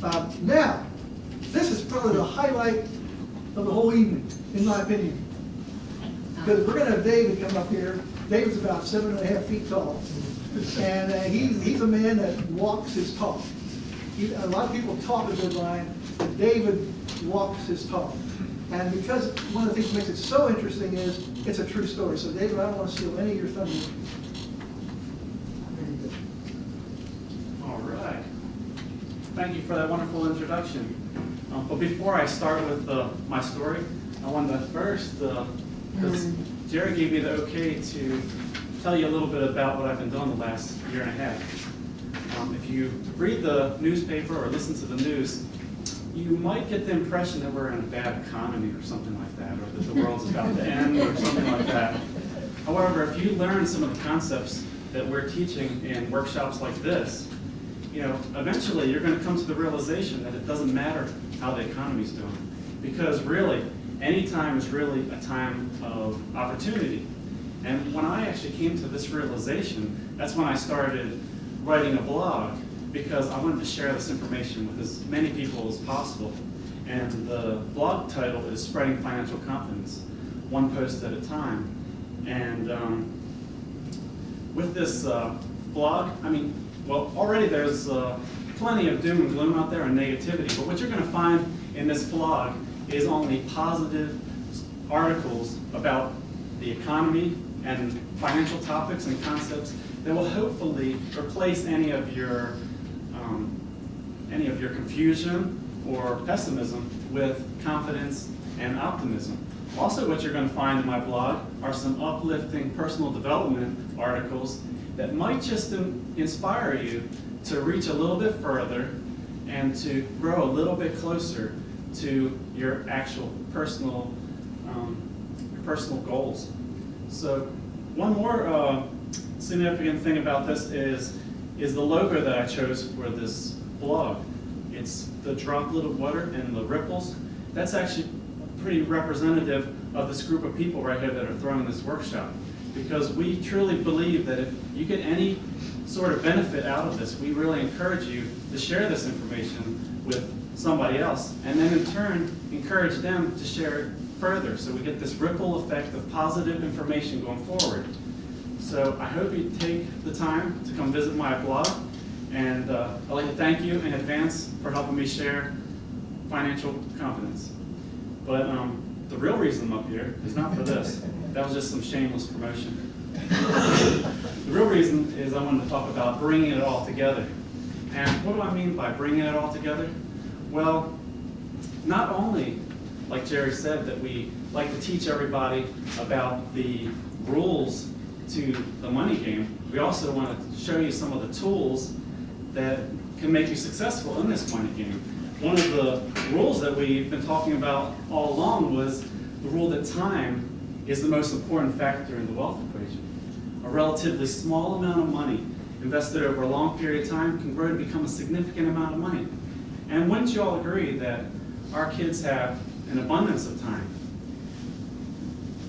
Now, this is probably the highlight of the whole evening, in my opinion. Because we're going to have David come up here. David's about 7.5 feet tall. And he's a man that walks his talk. A lot of people talk a good line, but David walks his talk. And because one of the things that makes it so interesting is it's a true story. So David, I don't want to steal any of your thunder. There you go. All right. Thank you for that wonderful introduction. But before I start with my story, I wanted to first, because Jerry gave me the okay to tell you a little bit about what I've been doing the last year and a half. If you read the newspaper or listen to the news, you might get the impression that we're in a bad economy or something like that, or that the world's about to end or something like that. However, if you learn some of the concepts that we're teaching in workshops like this, eventually you're going to come to the realization that it doesn't matter how the economy's doing. Because really, any time is really a time of opportunity. And when I actually came to this realization, that's when I started writing a blog, because I wanted to share this information with as many people as possible. And the blog title is Spreading Financial Confidence, one post at a time. And with this blog, already there's plenty of doom and gloom out there and negativity, but what you're going to find in this blog is only positive articles about the economy and financial topics and concepts that will hopefully replace any of your confusion or pessimism with confidence and optimism. Also, what you're going to find in my blog are some uplifting personal development articles that might just inspire you to reach a little bit further and to grow a little bit closer to your actual personal goals. So one more significant thing about this is the logo that I chose for this blog. It's the droplet of water and the ripples. That's actually pretty representative of this group of people right here that are throwing this workshop. Because we truly believe that if you get any sort of benefit out of this, we really encourage you to share this information with somebody else, and then in turn encourage them to share it further, so we get this ripple effect of positive information going forward. So I hope you take the time to come visit my blog, and I'd like to thank you in advance for helping me share financial confidence. But the real reason I'm up here is not for this. That was just some shameless promotion. The real reason is I wanted to talk about bringing it all together. And what do I mean by bringing it all together? Well, not only, like Jerry said, that we like to teach everybody about the rules to the money game, we also want to show you some of the tools that can make you successful in this money game. One of the rules that we've been talking about all along was the rule that time is the most important factor in the wealth equation. A relatively small amount of money invested over a long period of time can grow to become a significant amount of money. And wouldn't you all agree that our kids have an abundance of time?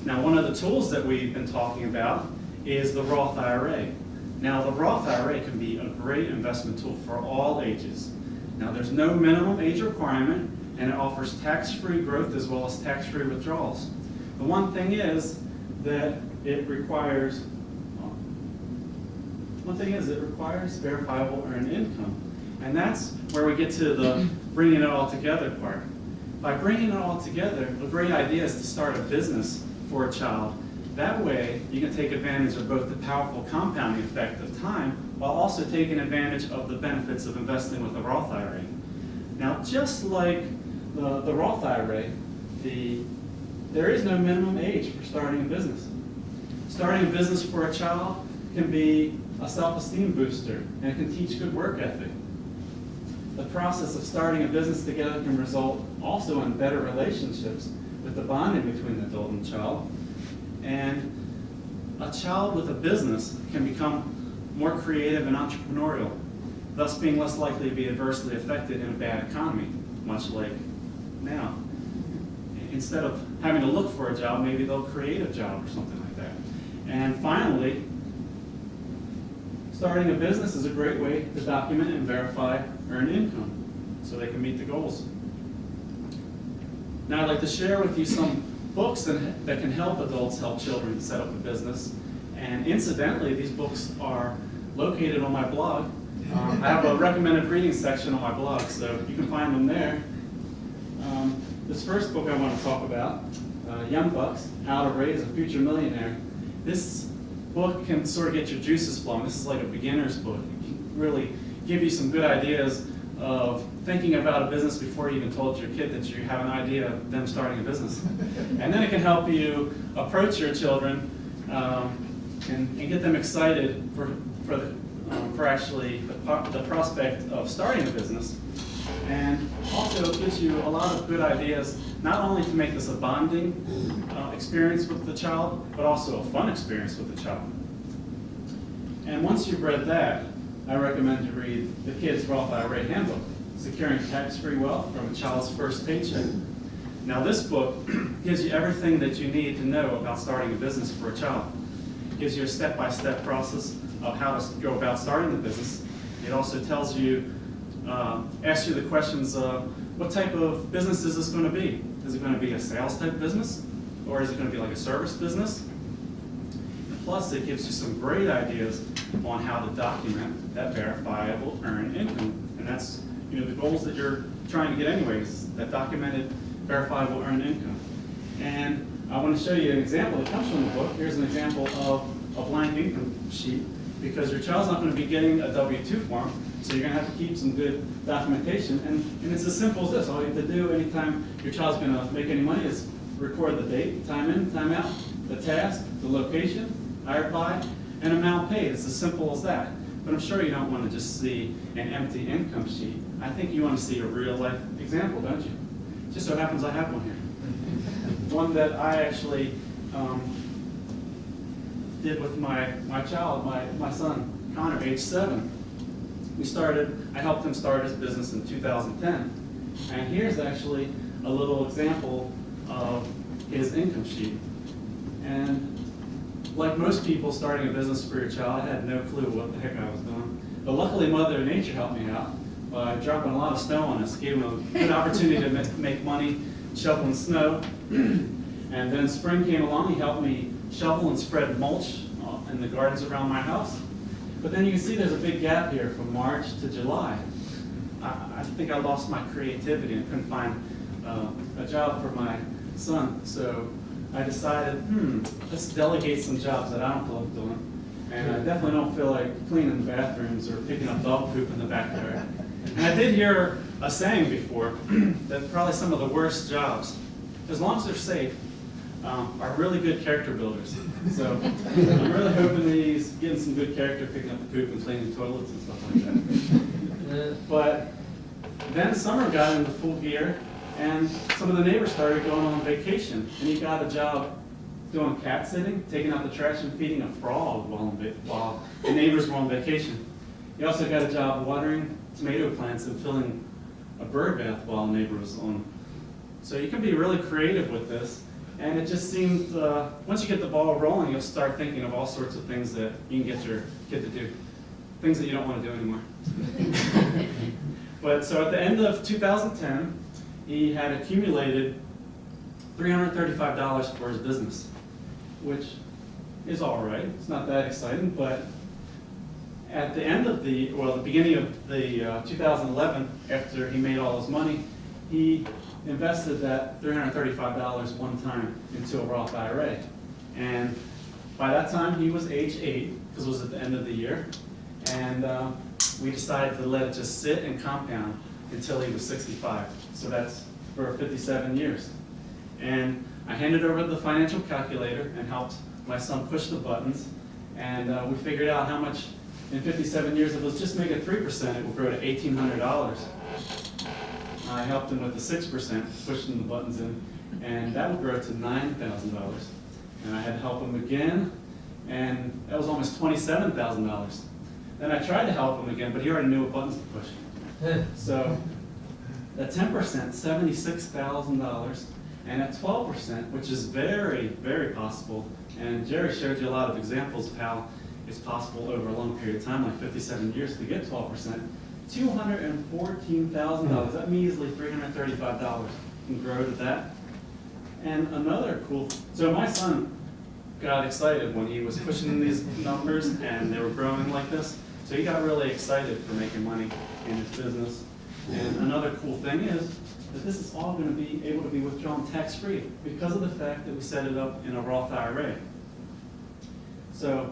Now, one of the tools that we've been talking about is the Roth IRA. Now, the Roth IRA can be a great investment tool for all ages. Now, there's no minimum age requirement, and it offers tax-free growth as well as tax-free withdrawals. The one thing is that it requires verifiable earned income. And that's where we get to the bringing it all together part. By bringing it all together, a great idea is to start a business for a child. That way, you can take advantage of both the powerful compounding effect of time while also taking advantage of the benefits of investing with a Roth IRA. Now, just like the Roth IRA, there is no minimum age for starting a business. Starting a business for a child can be a self-esteem booster, and it can teach good work ethic. The process of starting a business together can result also in better relationships with the bonding between the adult and child. And a child with a business can become more creative and entrepreneurial, thus being less likely to be adversely affected in a bad economy, much like now. Instead of having to look for a job, maybe they'll create a job or something like that. And finally, starting a business is a great way to document and verify earned income. so they can meet the goals. Now I'd like to share with you some books that can help adults help children set up a business. And incidentally, these books are located on my blog. I have a recommended reading section on my blog, so you can find them there. This first book I want to talk about, Young Bucks, How to Raise a Future Millionaire. This book can sort of get your juices flowing. This is like a beginner's book. It can really give you some good ideas of thinking about a business before you even told your kid that you have an idea of them starting a business. And then it can help you approach your children and get them excited for actually the prospect of starting a business. And also it gives you a lot of good ideas, not only to make this a bonding experience with the child, but also a fun experience with the child. And once you've read that, I recommend you read the Kids Roth IRA Handbook, Securing Tax-Free Wealth from a Child's First Paycheck. Now this book gives you everything that you need to know about starting a business for a child. It gives you a step-by-step process of how to go about starting the business. It also tells you, asks you the questions of what type of business is this going to be? Is it going to be a sales type business? Or is it going to be like a service business? And plus, it gives you some great ideas on how to document that verifiable earned income. And that's the goals that you're trying to get anyways, that documented verifiable earned income. And I want to show you an example that comes from the book. Here's an example of a blank income sheet, because your child's not going to be getting a W-2 form, so you're going to have to keep some good documentation. And it's as simple as this. All you have to do anytime your child's going to make any money is record the date, time in, time out, the task, the location, hired by, and amount paid. It's as simple as that. But I'm sure you don't want to just see an empty income sheet. I think you want to see a real life example, don't you? Just so happens I have one here. One that I actually did with my child, my son, Connor, age 7. I helped him start his business in 2010. And here's actually a little example of his income sheet. And like most people starting a business for your child, I had no clue what the heck I was doing. But luckily Mother Nature helped me out by dropping a lot of snow on us, gave him a good opportunity to make money shoveling snow. And then spring came along, he helped me shovel and spread mulch in the gardens around my house. But then you can see there's a big gap here from March to July. I think I lost my creativity and couldn't find a job for my son. So I decided, let's delegate some jobs that I don't feel like doing. And I definitely don't feel like cleaning the bathrooms or picking up dog poop in the backyard. And I did hear a saying before that probably some of the worst jobs, as long as they're safe, are really good character builders. So I'm really hoping that he's getting some good character, picking up the poop and cleaning toilets and stuff like that. But then summer got into full gear, and some of the neighbors started going on vacation, and he got a job doing cat sitting, taking out the trash and feeding a frog while the neighbors were on vacation. He also got a job watering tomato plants and filling a bird bath while the neighbor was on. So you can be really creative with this. And it just seemed, once you get the ball rolling, you'll start thinking of all sorts of things that you can get your kid to do. Things that you don't want to do anymore. But so at the end of 2010, he had accumulated $335 for his business, which is all right. It's not that exciting, but at the end of the beginning of the 2011, after he made all his money, he invested that $335 one time into a Roth IRA. And by that time, he was age 8, because it was at the end of the year. And we decided to let it just sit and compound until he was 65. So that's for 57 years. And I handed over the financial calculator and helped my son push the buttons. And we figured out how much in 57 years, if it was just make it 3%, it would grow to $1,800. I helped him with the 6%, pushing the buttons in, and that would grow to $9,000. And I had to help him again, and that was almost $27,000. Then I tried to help him again, but he already knew what buttons to push. So at 10%, $76,000, and at 12%, which is very, very possible, and Jerry showed you a lot of examples of how it's possible over a long period of time, like 57 years, to get 12%. $214,000, that measly $335 can grow to that. And another cool, so my son got excited when he was pushing these numbers and they were growing like this. So he got really excited for making money in his business. And another cool thing is that this is all going to be able to be withdrawn tax-free because of the fact that we set it up in a Roth IRA. So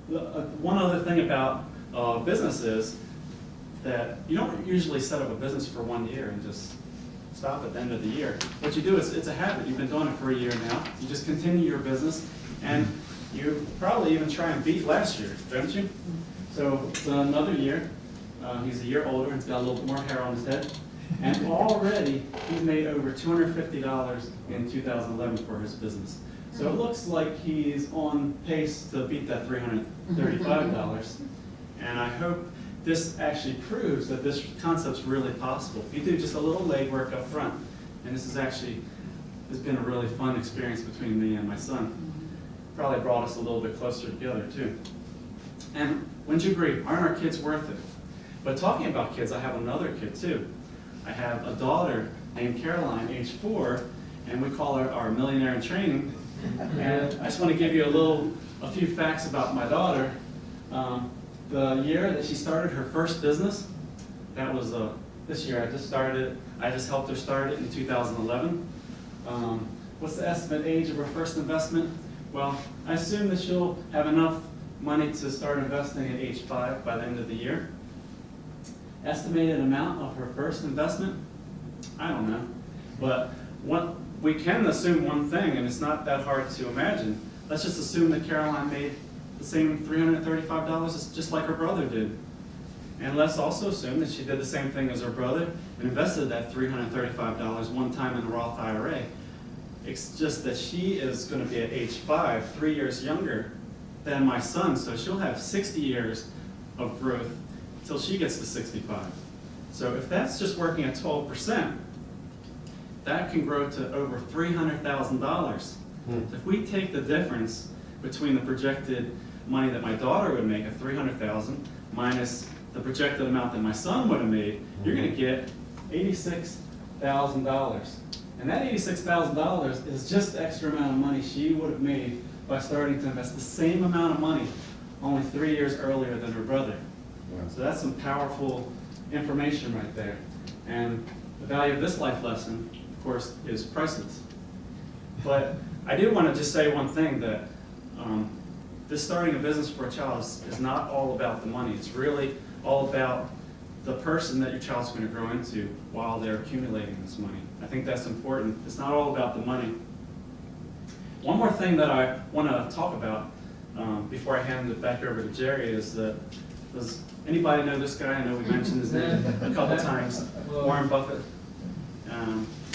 one other thing about business is that you don't usually set up a business for 1 year and just stop at the end of the year. What you do is, it's a habit. You've been doing it for a year now. You just continue your business, and you probably even try and beat last year, don't you? So it's another year. He's a year older and he's got a little bit more hair on his head. And already he's made over $250 in 2011 for his business. So it looks like he's on pace to beat that $335. And I hope this actually proves that this concept's really possible. If you do just a little legwork up front, and this has been a really fun experience between me and my son. Probably brought us a little bit closer together too. And wouldn't you agree, aren't our kids worth it? But talking about kids, I have another kid too. I have a daughter named Caroline, age 4, and we call her our millionaire in training. And I just want to give you a few facts about my daughter. The year that she started her first business, that was this year. I just helped her start it in 2011. What's the estimate age of her first investment? Well, I assume that she'll have enough money to start investing at age 5 by the end of the year. Estimated amount of her first investment? I don't know. But we can assume one thing, and it's not that hard to imagine. Let's just assume that Caroline made the same $335 just like her brother did. And let's also assume that she did the same thing as her brother and invested that $335 one time in a Roth IRA. It's just that she is going to be at age 5, 3 years younger than my son, so she'll have 60 years of growth till she gets to 65. So if that's just working at 12%, that can grow to over $300,000. If we take the difference between the projected money that my daughter would make at $300,000 minus the projected amount that my son would have made, you're going to get $86,000. And that $86,000 is just the extra amount of money she would have made by starting to invest the same amount of money only 3 years earlier than her brother. So that's some powerful information right there. And the value of this life lesson, of course, is priceless. But I do want to just say one thing, that this starting a business for a child is not all about the money. It's really all about the person that your child's going to grow into while they're accumulating this money. I think that's important. It's not all about the money. One more thing that I want to talk about before I hand it back over to Jerry is that, does anybody know this guy? I know we mentioned his name a couple times. Warren Buffett,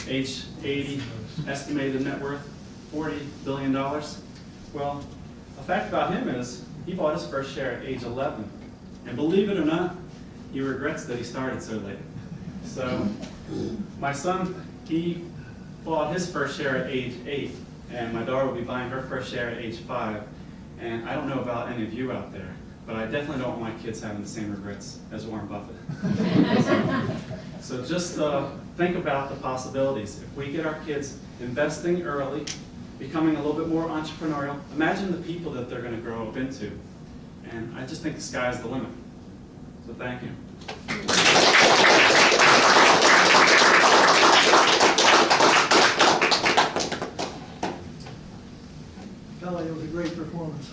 age 80, estimated net worth $40 billion. Well, a fact about him is he bought his first share at age 11. And believe it or not, he regrets that he started so late. So my son, he bought his first share at age 8, and my daughter will be buying her first share at age 5. And I don't know about any of you out there, but I definitely don't want my kids having the same regrets as Warren Buffett. So just think about the possibilities. If we get our kids investing early, becoming a little bit more entrepreneurial, imagine the people that they're going to grow up into. And I just think the sky's the limit. So thank you. Kelly, it was a great performance.